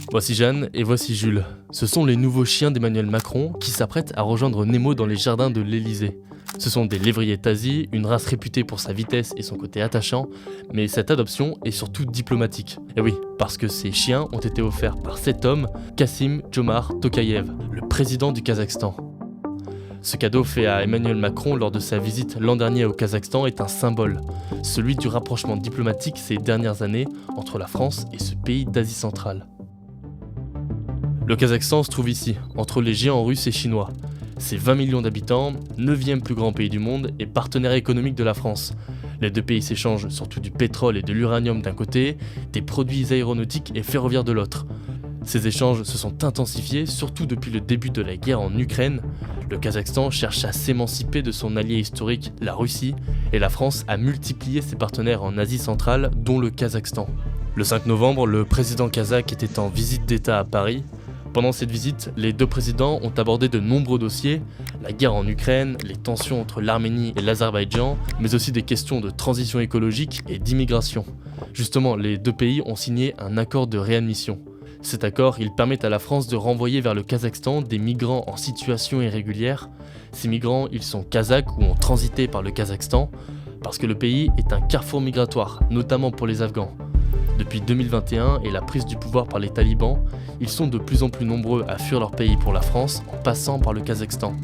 Voici Jeanne et voici Jules. Ce sont les nouveaux chiens d'Emmanuel Macron qui s'apprêtent à rejoindre Nemo dans les jardins de l'Elysée. Ce sont des lévriers Tazi, une race réputée pour sa vitesse et son côté attachant, mais cette adoption est surtout diplomatique. Et oui, parce que ces chiens ont été offerts par cet homme, Kassym-Jomart Tokayev, le président du Kazakhstan. Ce cadeau fait à Emmanuel Macron lors de sa visite l'an dernier au Kazakhstan est un symbole, celui du rapprochement diplomatique ces dernières années entre la France et ce pays d'Asie centrale. Le Kazakhstan se trouve ici, entre les géants russes et chinois. C'est 20 millions d'habitants, 9e plus grand pays du monde et partenaire économique de la France. Les deux pays s'échangent surtout du pétrole et de l'uranium d'un côté, des produits aéronautiques et ferroviaires de l'autre. Ces échanges se sont intensifiés, surtout depuis le début de la guerre en Ukraine. Le Kazakhstan cherche à s'émanciper de son allié historique, la Russie, et la France a multiplié ses partenaires en Asie centrale, dont le Kazakhstan. Le 5 novembre, le président kazakh était en visite d'État à Paris. Pendant cette visite, les deux présidents ont abordé de nombreux dossiers, la guerre en Ukraine, les tensions entre l'Arménie et l'Azerbaïdjan, mais aussi des questions de transition écologique et d'immigration. Justement, les deux pays ont signé un accord de réadmission. Cet accord, il permet à la France de renvoyer vers le Kazakhstan des migrants en situation irrégulière. Ces migrants, ils sont kazakhs ou ont transité par le Kazakhstan, parce que le pays est un carrefour migratoire, notamment pour les Afghans. Depuis 2021 et la prise du pouvoir par les talibans, ils sont de plus en plus nombreux à fuir leur pays pour la France en passant par le Kazakhstan.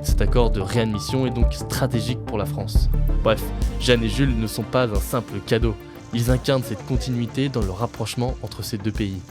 Cet accord de réadmission est donc stratégique pour la France. Bref, Jeanne et Jules ne sont pas un simple cadeau, ils incarnent cette continuité dans le rapprochement entre ces deux pays.